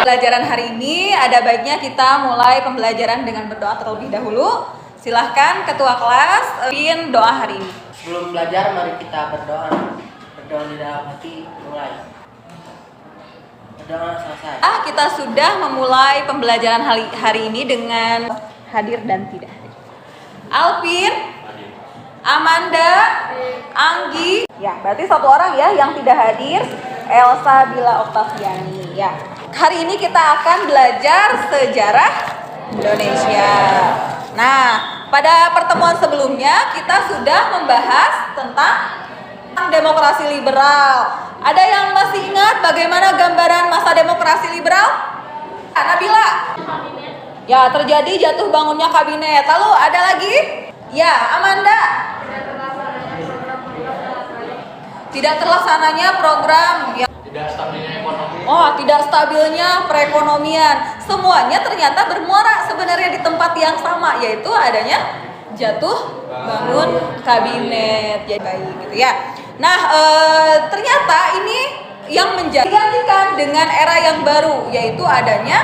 Pembelajaran hari ini ada baiknya kita mulai pembelajaran dengan berdoa terlebih dahulu. Silahkan ketua kelas pimpin doa hari ini. Sebelum belajar, mari kita berdoa. Berdoa di dalam hati, mulai. Berdoa selesai. Kita sudah memulai pembelajaran hari ini dengan hadir dan tidak hadir. Alvin, Amanda, Anggi. Ya, berarti satu orang ya yang tidak hadir. Elsa Bila Oktaviani. Ya. Hari ini kita akan belajar sejarah Indonesia. Nah, pada pertemuan sebelumnya kita sudah membahas tentang demokrasi liberal. Ada yang masih ingat bagaimana gambaran masa demokrasi liberal? Nabila? Ya, terjadi jatuh bangunnya kabinet. Lalu ada lagi? Ya, Amanda? Tidak terlaksananya program. Ya. Tidak stabilnya ekonomi. Tidak stabilnya perekonomian. Semuanya ternyata bermuara sebenarnya di tempat yang sama, yaitu adanya jatuh bangun kabinet. Jadi baik gitu ya. Nah, ternyata ini yang digantikan dengan era yang baru, yaitu adanya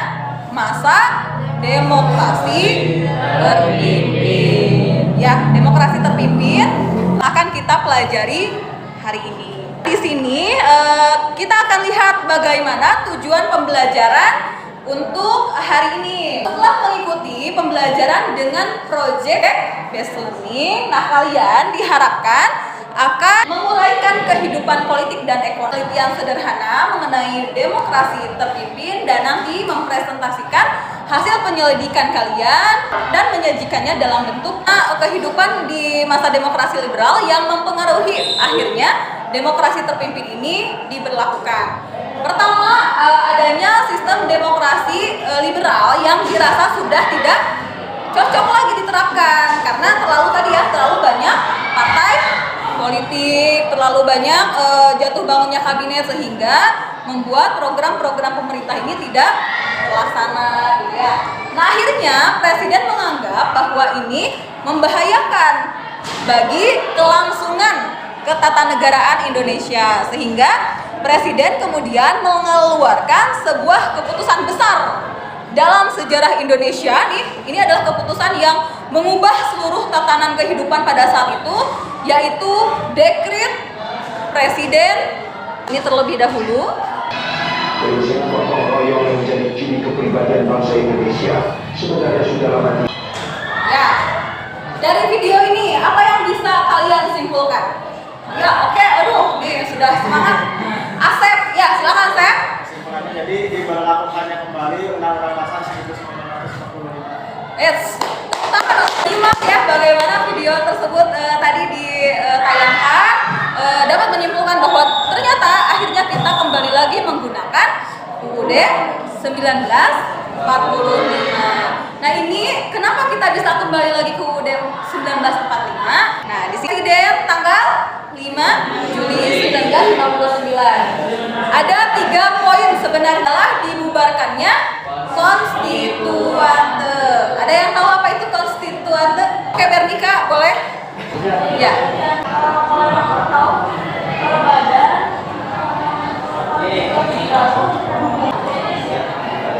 masa demokrasi terpimpin. Ya, demokrasi terpimpin akan kita pelajari hari ini. Di sini kita akan lihat bagaimana tujuan pembelajaran untuk hari ini. Setelah mengikuti pembelajaran dengan project based learning, nah kalian diharapkan akan menguraikan kehidupan politik dan ekonomi yang sederhana mengenai demokrasi terpimpin dan nanti mempresentasikan hasil penyelidikan kalian dan menyajikannya dalam bentuk kehidupan di masa demokrasi liberal yang mempengaruhi akhirnya demokrasi terpimpin ini diberlakukan. Pertama, adanya sistem demokrasi liberal yang dirasa sudah tidak cocok lagi diterapkan karena terlalu banyak partai politik, terlalu banyak jatuh bangunnya kabinet sehingga membuat program-program pemerintah ini tidak terlaksana gitu ya. Nah, akhirnya presiden menganggap bahwa ini membahayakan bagi kelangsungan ketatanegaraan Indonesia sehingga presiden kemudian mengeluarkan sebuah keputusan besar dalam sejarah Indonesia nih. Ini adalah keputusan yang mengubah seluruh tatanan kehidupan pada saat itu, yaitu dekret presiden. Ini terlebih dahulu. Prinsip gotong royong yang menjadi ciri kepribadian bangsa Indonesia sebenarnya sudah lama. Ya, dari video ini apa yang bisa kalian simpulkan? Ya, oke, nih sudah semangat. Asep, ya silakan Asep. Kesimpulannya jadi diberlakukannya kembali Undang-Undang Dasar 1945. Simak ya bagaimana video tersebut tadi ditayangkan, dapat menyimpulkan bahwa ternyata akhirnya kita kembali lagi menggunakan UUD 1945. Nah, ini kenapa kita bisa kembali lagi ke UUD 1945? Nah, di sini tanggal 5 Juli 1959. Ada 3 poin sebenarnya telah dibubarkannya konstituante. Ada yang tahu apa itu konstituante? Oke, Bernika, boleh? Ya.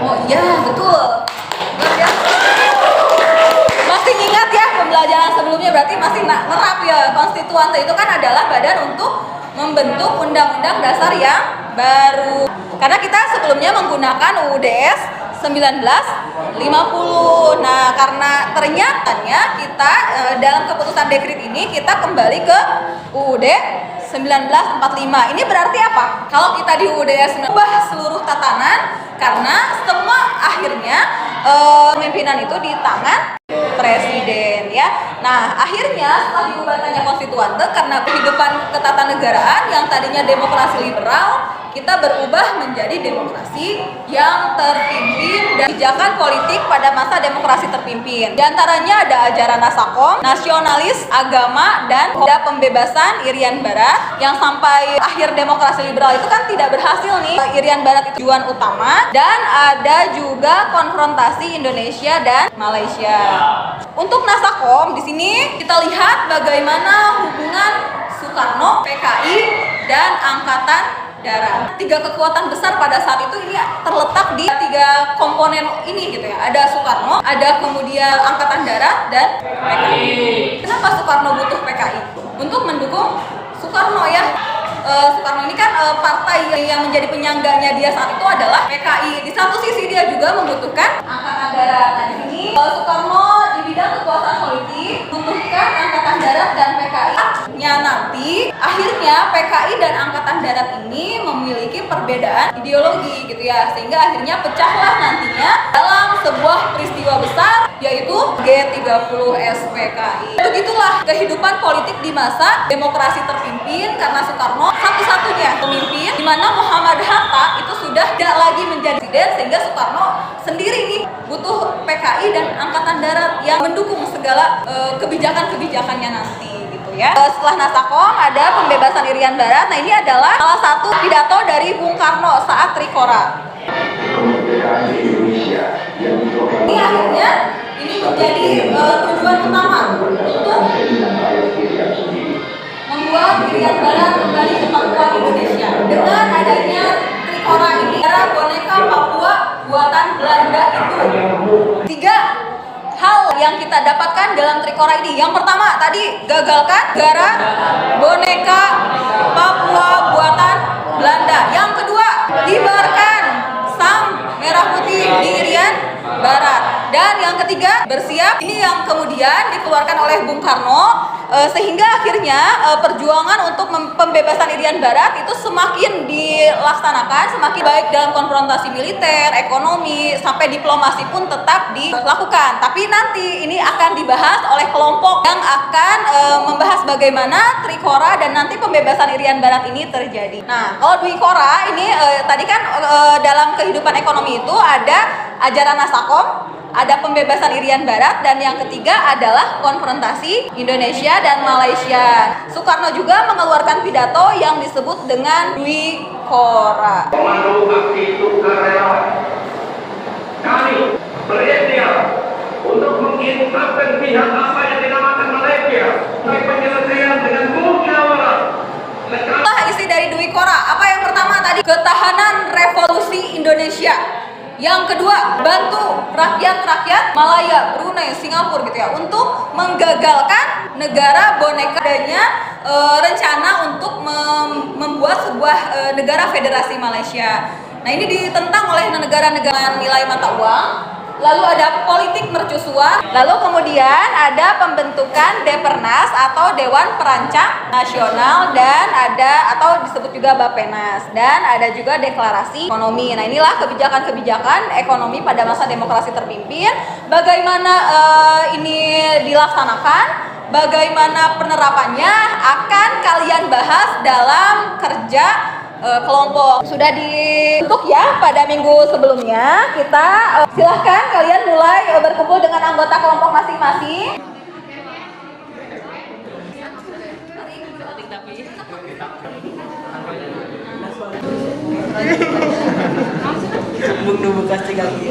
Oh iya, betul. Masih ingat ya pembelajaran sebelumnya, berarti masih nerap ya. Konstituante itu kan adalah badan untuk membentuk undang-undang dasar yang baru. Karena kita sebelumnya menggunakan UUDS 1950. Nah, karena ternyatanya kita dalam keputusan dekret ini kita kembali ke UUD 1945. Ini berarti apa? Kalau kita di UUD ubah seluruh tatanan karena semua akhirnya pemimpinan itu di tangan presiden ya. Nah, akhirnya setelah dibubarkannya konstituante karena kehidupan ketatanegaraan yang tadinya demokrasi liberal, kita berubah menjadi demokrasi yang terpimpin dan kebijakan politik pada masa demokrasi terpimpin. Di antaranya ada ajaran Nasakom, nasionalis, agama, dan ada pembebasan Irian Barat yang sampai akhir demokrasi liberal itu kan tidak berhasil nih. Irian Barat itu tujuan utama dan ada juga konfrontasi Indonesia dan Malaysia. Untuk Nasakom di sini kita lihat bagaimana hubungan Soekarno, PKI, dan Angkatan darat. Tiga kekuatan besar pada saat itu ini terletak di tiga komponen ini gitu ya. Ada Soekarno, ada kemudian Angkatan Darat dan PKI. Kenapa Soekarno butuh PKI? Untuk mendukung Soekarno ya. Soekarno ini kan partai yang menjadi penyangganya dia saat itu adalah PKI. Di satu sisi dia juga membutuhkan Angkatan Darat. Nah di sini Soekarno di bidang kekuasaan politik membutuhkan Angkatan Darat dan PKI-nya nanti akhirnya PKI dan Angkatan Darat ini memiliki perbedaan ideologi gitu ya, sehingga akhirnya pecahlah nantinya dalam sebuah peristiwa besar yaitu G30 SPKI. Begitulah kehidupan politik di masa demokrasi terpimpin karena Soekarno satu-satunya pemimpin di mana Muhammad Hatta itu sudah tidak lagi menjadi presiden, sehingga Soekarno sendiri nih butuh PKI dan Angkatan Darat yang mendukung segala kebijakan-kebijakamannya nanti gitu ya. Setelah Nasakom ada pembebasan Irian Barat. Nah ini adalah salah satu pidato dari Bung Karno saat Trikora. Kemerdekaan Indonesia yang Ini akhirnya ini menjadi tujuan utama untuk membuat Irian Barat kembali ke Papua Indonesia. Dengan adanya Trikora ini, era boneka Papua buatan Belanda itu. Tiga hal yang kita dapatkan dalam Trikora ini. Yang pertama tadi, gagalkan negara boneka Papua buatan Belanda. Yang kedua, kibarkan sang merah putih di Irian Barat. Dan yang ketiga, bersiap. Ini yang kemudian dikeluarkan oleh Bung Karno, sehingga akhirnya perjuangan untuk pembebasan Irian Barat itu semakin dilaksanakan, semakin baik dalam konfrontasi militer, ekonomi, sampai diplomasi pun tetap dilakukan. Tapi nanti ini akan dibahas oleh kelompok yang akan membahas bagaimana Trikora dan nanti pembebasan Irian Barat ini terjadi. Nah, kalau Trikora ini tadi kan dalam kehidupan ekonomi itu ada ajaran Nasakom, ada pembebasan Irian Barat, dan yang ketiga adalah konfrontasi Indonesia dan Malaysia. Soekarno juga mengeluarkan pidato yang disebut dengan Trikora. Komando Aksi Sukarelawan, kami berikhtiar untuk mengingatkan pihak apa yang dinamakan Malaysia sebagai penyelesaian dengan musyawarah. Isi dari Trikora, apa yang pertama tadi? Ketahanan revolusi Indonesia. Yang kedua, bantu rakyat-rakyat Malaya, Brunei, Singapura gitu ya, untuk menggagalkan negara boneka adanya rencana untuk membuat sebuah negara federasi Malaysia. Nah ini ditentang oleh negara-negara nilai mata uang. Lalu ada politik mercusuar, lalu kemudian ada pembentukan Depernas atau Dewan Perancang Nasional, dan ada atau disebut juga Bapenas, dan ada juga deklarasi ekonomi. Nah inilah kebijakan-kebijakan ekonomi pada masa demokrasi terpimpin. Bagaimana ini dilaksanakan, bagaimana penerapannya akan kalian bahas dalam kerja kelompok. Sudah dibentuk ya pada minggu sebelumnya. Kita silahkan kalian mulai berkumpul dengan anggota kelompok masing-masing. Bung kasih kaki.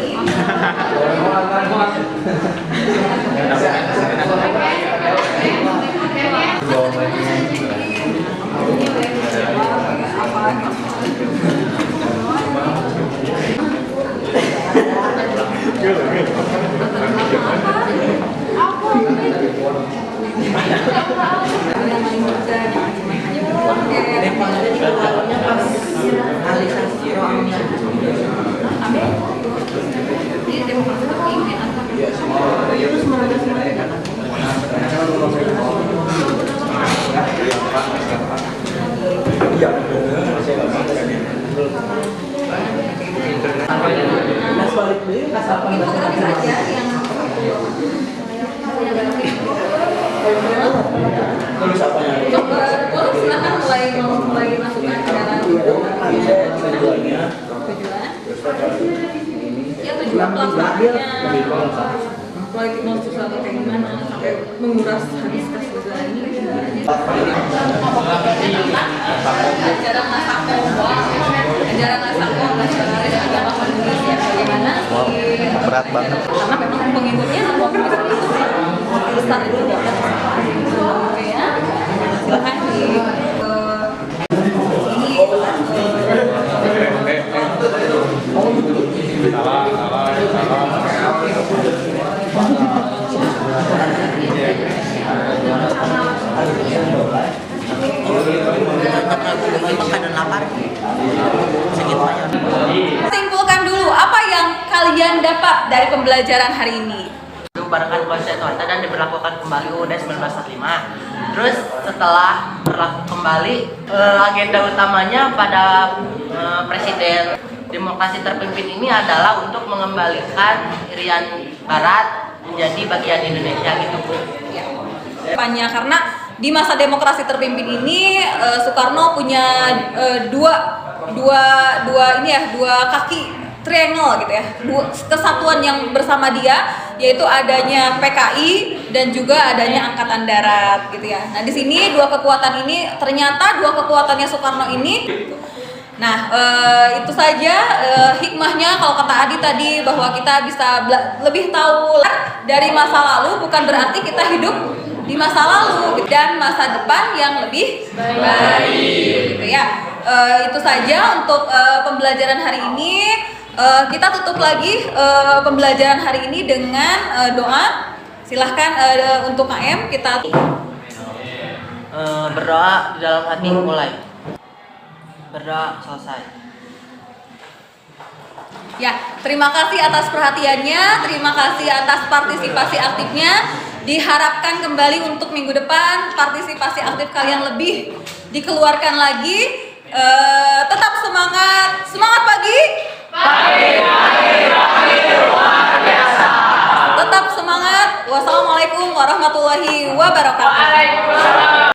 Silakan mulai masukkan ke dalam tujuan. Ya tujuan pelaksanaannya politik mercusuar atau kayak gimana sampai menguras habis kas negara ini. Ajaran Nasakom nasionalis agama komunis ya, bagaimana berat banget karena memang pengikutnya komunis itu besar itu ya. Oke ya, silakan di ini pembelajaran hari ini. Dibubarkan Konstituante dan diberlakukan kembali UUD 1945. Terus setelah berlaku kembali, agenda utamanya pada Presiden Demokrasi Terpimpin ini adalah untuk mengembalikan Irian Barat menjadi bagian Indonesia gitu Bu. Depannya, karena di masa demokrasi terpimpin ini Soekarno punya dua kaki triangle gitu ya, kesatuan yang bersama dia, yaitu adanya PKI dan juga adanya Angkatan Darat gitu ya. Nah di sini dua kekuatan ini ternyata dua kekuatannya Soekarno ini. Nah itu saja hikmahnya kalau kata Adi tadi, bahwa kita bisa lebih tahu dari masa lalu, bukan berarti kita hidup di masa lalu dan masa depan yang lebih baik gitu ya. Itu saja untuk pembelajaran hari ini. Kita tutup lagi pembelajaran hari ini dengan doa. Silahkan untuk KM kita berdoa di dalam hati mulai, berdoa selesai. Ya, terima kasih atas perhatiannya, terima kasih atas partisipasi aktifnya. Diharapkan kembali untuk minggu depan partisipasi aktif kalian lebih dikeluarkan lagi. Tetap semangat, semangat pagi. Luar biasa. Tetap semangat. Wassalamualaikum warahmatullahi wabarakatuh.